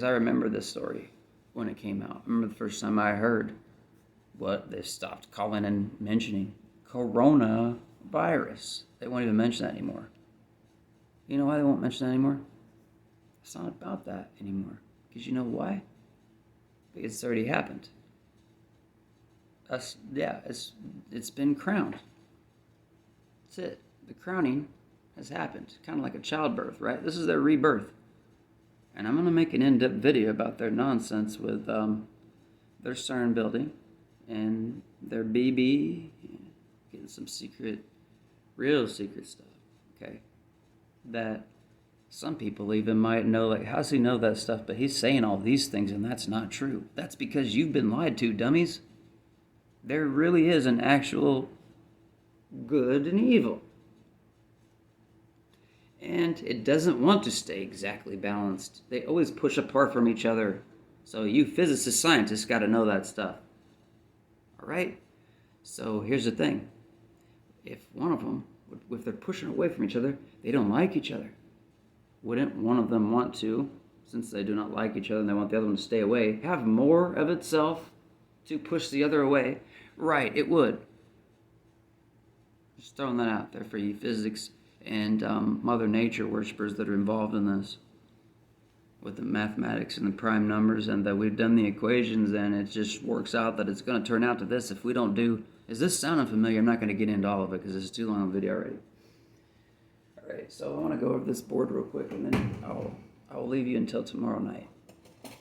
I remember this story when it came out. I remember the first time I heard what they stopped calling and mentioning coronavirus. They won't even mention that anymore. You know why they won't mention that anymore? It's not about that anymore. Because you know why? Because it's already happened. It's been crowned. That's it. The crowning has happened. Kind of like a childbirth, right? This is their rebirth. And I'm going to make an in-depth video about their nonsense with their CERN building and their BB, getting some secret, real secret stuff, okay? That some people even might know, like, how does he know that stuff? But he's saying all these things and that's not true. That's because you've been lied to, dummies. There really is an actual good and evil. And it doesn't want to stay exactly balanced. They always push apart from each other. So you physicists, scientists got to know that stuff. All right? So here's the thing. If one of them, if they're pushing away from each other, they don't like each other. Wouldn't one of them want to, since they do not like each other and they want the other one to stay away, have more of itself to push the other away? Right, it would. Just throwing that out there for you physics and Mother Nature worshippers that are involved in this with the mathematics and the prime numbers, and that we've done the equations and it just works out that it's going to turn out to this if we don't do... Is this sounding familiar? I'm not going to get into all of it because it's too long a video already. Alright, so I want to go over this board real quick and then I'll leave you until tomorrow night.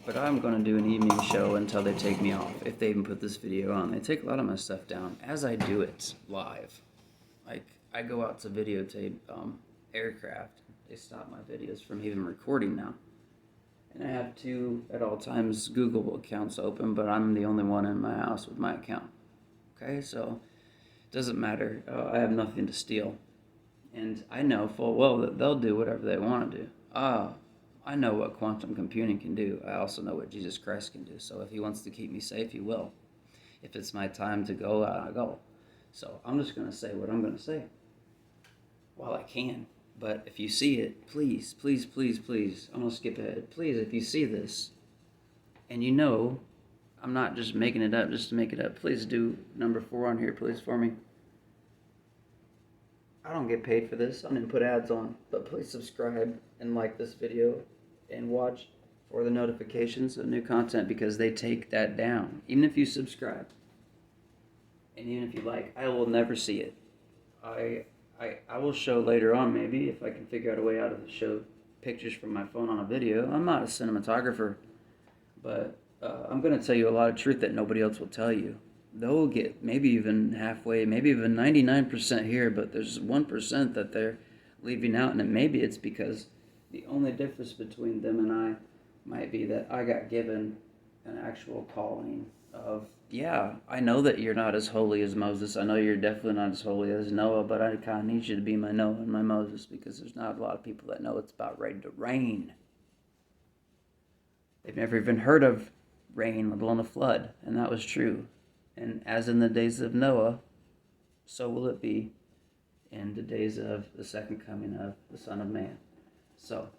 But I'm going to do an evening show until they take me off, if they even put this video on. They take a lot of my stuff down as I do it live. Like, I go out to videotape aircraft. They stop my videos from even recording now. And I have two, at all times, Google accounts open, but I'm the only one in my house with my account. Okay, so it doesn't matter. I have nothing to steal. And I know full well that they'll do whatever they want to do. I know what quantum computing can do. I also know what Jesus Christ can do. So if he wants to keep me safe, he will. If it's my time to go, I'll go. So I'm just going to say what I'm going to say while I can. But if you see it, please, please, please, please, I'm going to skip ahead. Please, if you see this, and you know I'm not just making it up just to make it up, please do number 4 on here, please, for me. I don't get paid for this. I didn't put ads on. But please subscribe and like this video and watch for the notifications of new content, because they take that down. Even if you subscribe and even if you like, I will never see it. I will show later on, maybe, if I can figure out a way out of show pictures from my phone on a video. I'm not a cinematographer, but I'm going to tell you a lot of truth that nobody else will tell you. They'll get maybe even halfway, maybe even 99% here, but there's 1% that they're leaving out, and maybe it's because the only difference between them and I might be that I got given an actual calling of, yeah, I know that you're not as holy as Moses. I know you're definitely not as holy as Noah, but I kind of need you to be my Noah and my Moses, because there's not a lot of people that know it's about ready to rain. They've never even heard of rain, let alone a flood, and that was true. And as in the days of Noah, so will it be in the days of the second coming of the Son of Man. So,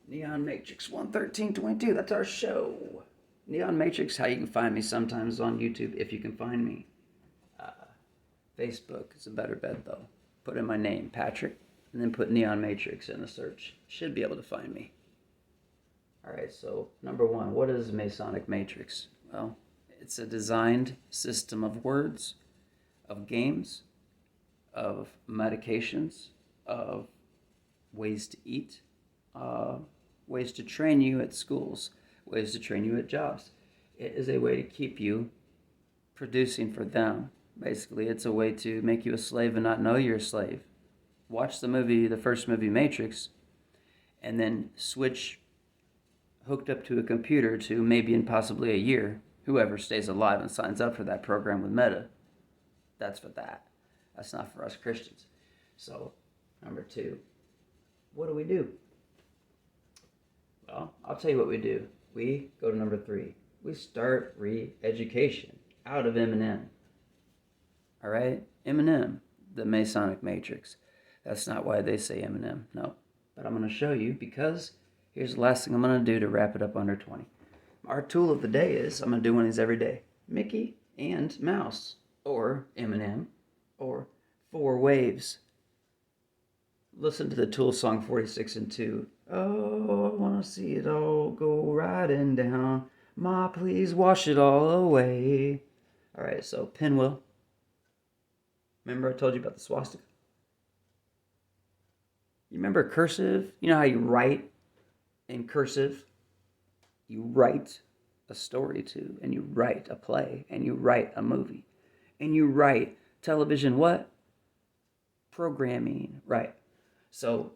Neon Matrix 11322, that's our show. Neon Matrix, how you can find me sometimes on YouTube, if you can find me. Facebook is a better bet, though. Put in my name, Patrick, and then put Neon Matrix in the search. Should be able to find me. Alright, so number 1, what is Masonic Matrix? Well, it's a designed system of words, of games, of medications, of ways to eat, ways to train you at schools, ways to train you at jobs. It is a way to keep you producing for them. Basically, it's a way to make you a slave and not know you're a slave. Watch the first movie, Matrix, and then switch hooked up to a computer to maybe in possibly a year, whoever stays alive and signs up for that program with Meta. That's for that. That's not for us Christians. So, number 2, what do? Well, I'll tell you what we do. We go to number 3. We start re-education out of Eminem. All right? Eminem, the Masonic Matrix. That's not why they say Eminem, no. But I'm going to show you, because Here's the last thing I'm going to do to wrap it up under 20. Our tool of the day is, I'm going to do one of these every day. Mickey and Mouse, or Eminem, or Four Waves. Listen to the Tool song 46 and 2. Oh, I want to see it all go riding down. Ma, please wash it all away. All right, so Pinwheel. Remember I told you about the swastika? You remember cursive? You know how you write in cursive? You write a story too, and you write a play, and you write a movie, and you write television what? Programming, right? So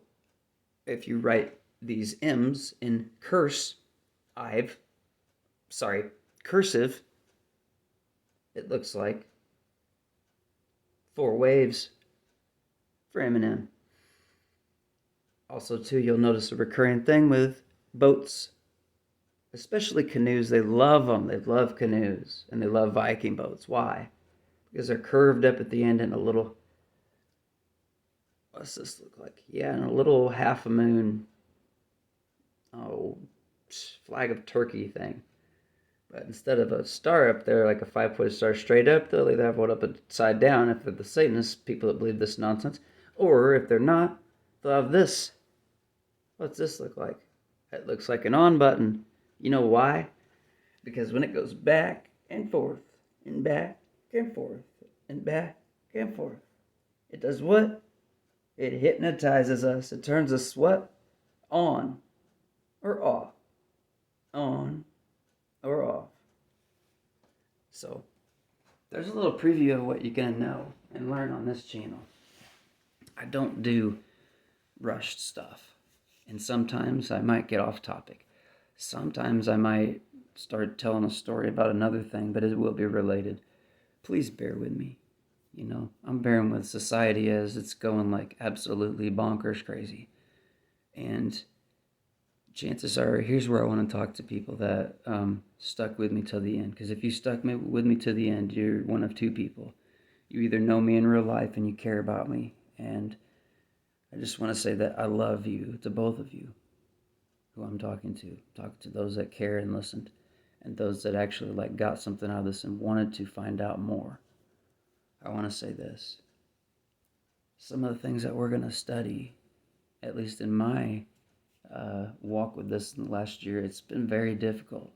if you write these M's in cursive, it looks like Four Waves for Eminem. Also, too, you'll notice a recurring thing with boats, especially canoes. They love them. They love canoes, and they love Viking boats. Why? Because they're curved up at the end in a little, what's this look like? Yeah, in a little half a moon, flag of Turkey thing. But instead of a star up there, like a 5-foot star straight up, they'll either have one upside down if they're the Satanists, people that believe this nonsense, or if they're not, they'll have this. What's this look like? It looks like an on button. You know why? Because when it goes back and forth, and back and forth, and back and forth, it does what? It hypnotizes us. It turns us what? On or off. On or off. So, there's a little preview of what you're going to know and learn on this channel. I don't do rushed stuff. And sometimes I might get off topic. Sometimes I might start telling a story about another thing, but it will be related. Please bear with me. You know, I'm bearing with society as it's going like absolutely bonkers crazy. And chances are, here's where I want to talk to people that stuck with me till the end. Because if you stuck with me to the end, you're one of two people. You either know me in real life and you care about me. And I just want to say that I love you, to both of you who I'm talking to those that care and listened, and those that actually got something out of this and wanted to find out more. I want to say this. Some of the things that we're going to study, at least in my walk with this in the last year, it's been very difficult.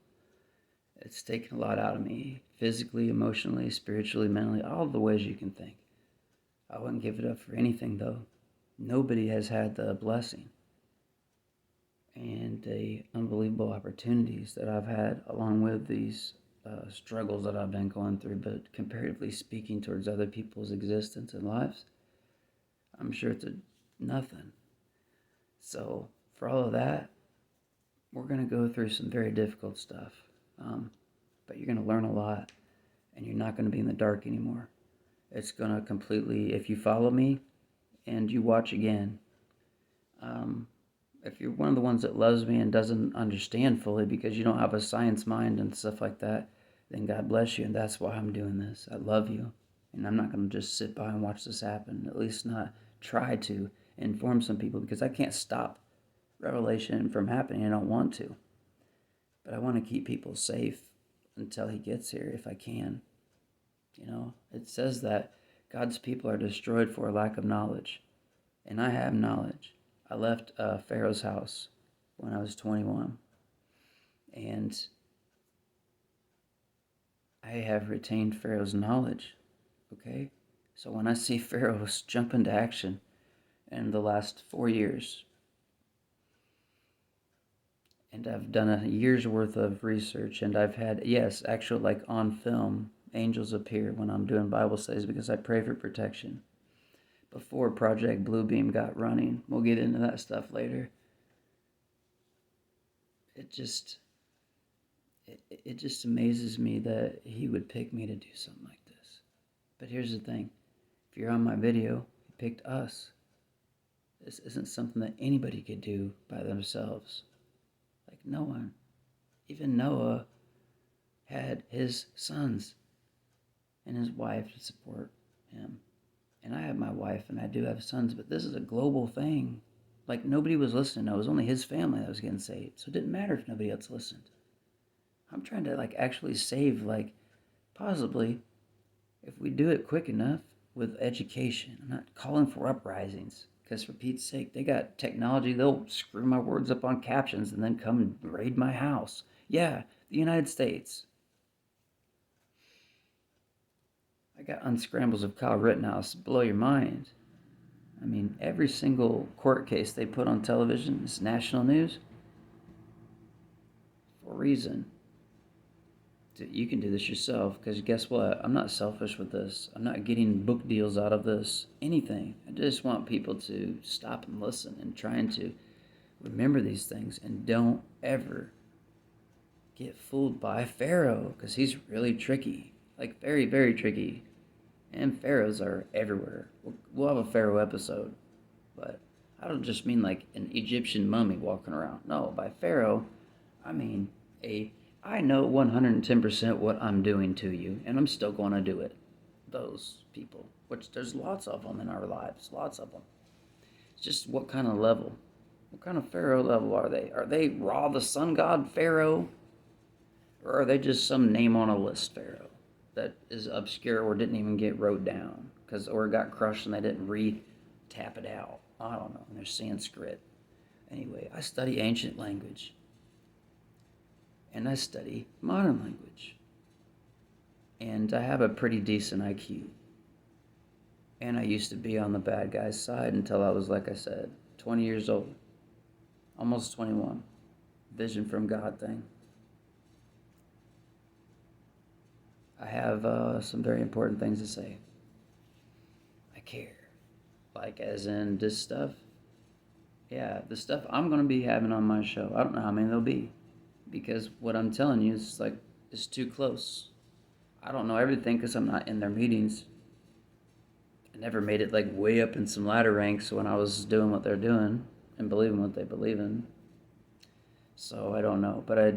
It's taken a lot out of me, physically, emotionally, spiritually, mentally, all the ways you can think. I wouldn't give it up for anything, though. Nobody has had the blessing and the unbelievable opportunities that I've had along with these struggles that I've been going through. But comparatively speaking towards other people's existence and lives, I'm sure it's nothing. So for all of that, we're going to go through some very difficult stuff. But you're going to learn a lot, and you're not going to be in the dark anymore. It's going to completely, if you follow me, and you watch again, if you're one of the ones that loves me and doesn't understand fully because you don't have a science mind and stuff like that, then God bless you, and that's why I'm doing this. I love you, and I'm not going to just sit by and watch this happen, at least not try to inform some people, because I can't stop revelation from happening. I don't want to, but I want to keep people safe until he gets here if I can. You know, it says that God's people are destroyed for a lack of knowledge. And I have knowledge. I left Pharaoh's house when I was 21. And I have retained Pharaoh's knowledge. Okay? So when I see Pharaoh jump into action in the last 4 years, and I've done a year's worth of research, and I've had, yes, actual on film, angels appear when I'm doing Bible studies because I pray for protection. Before Project Bluebeam got running, we'll get into that stuff later. It just amazes me that he would pick me to do something like this. But here's the thing. If you're on my video, he picked us. This isn't something that anybody could do by themselves. No one. Even Noah had his sons and his wife to support him. And I have my wife and I do have sons, but this is a global thing. Like nobody was listening. It was only his family that was getting saved. So it didn't matter if nobody else listened. I'm trying to like actually save like possibly if we do it quick enough with education. I'm not calling for uprisings because for Pete's sake, they got technology. They'll screw my words up on captions and then come and raid my house. Yeah, the United States. I got unscrambles of Kyle Rittenhouse. Blow your mind. I mean, every single court case they put on television is national news for a reason. You can do this yourself because guess what? I'm not selfish with this. I'm not getting book deals out of this, anything. I just want people to stop and listen and trying to remember these things and don't ever get fooled by Pharaoh because he's really tricky. Like, very, very tricky. And pharaohs are everywhere. We'll have a pharaoh episode, but I don't just mean like an Egyptian mummy walking around. No, by pharaoh, I mean I know 110% what I'm doing to you, and I'm still going to do it. Those people, which there's lots of them in our lives, lots of them. It's just what kind of level, what kind of pharaoh level are they? Are they Ra the sun god pharaoh, or are they just some name on a list pharaoh that is obscure or didn't even get wrote down or it got crushed and they didn't tap it out? I don't know. And there's Sanskrit. Anyway, I study ancient language and I study modern language. And I have a pretty decent IQ. And I used to be on the bad guy's side until I was, like I said, 20 years old. Almost 21. Vision from God thing. I have some very important things to say. I care. Like, as in this stuff. Yeah, the stuff I'm going to be having on my show. I don't know how many there'll be. Because what I'm telling you is like, it's too close. I don't know everything because I'm not in their meetings. I never made it like way up in some ladder ranks when I was doing what they're doing and believing what they believe in. So I don't know. But I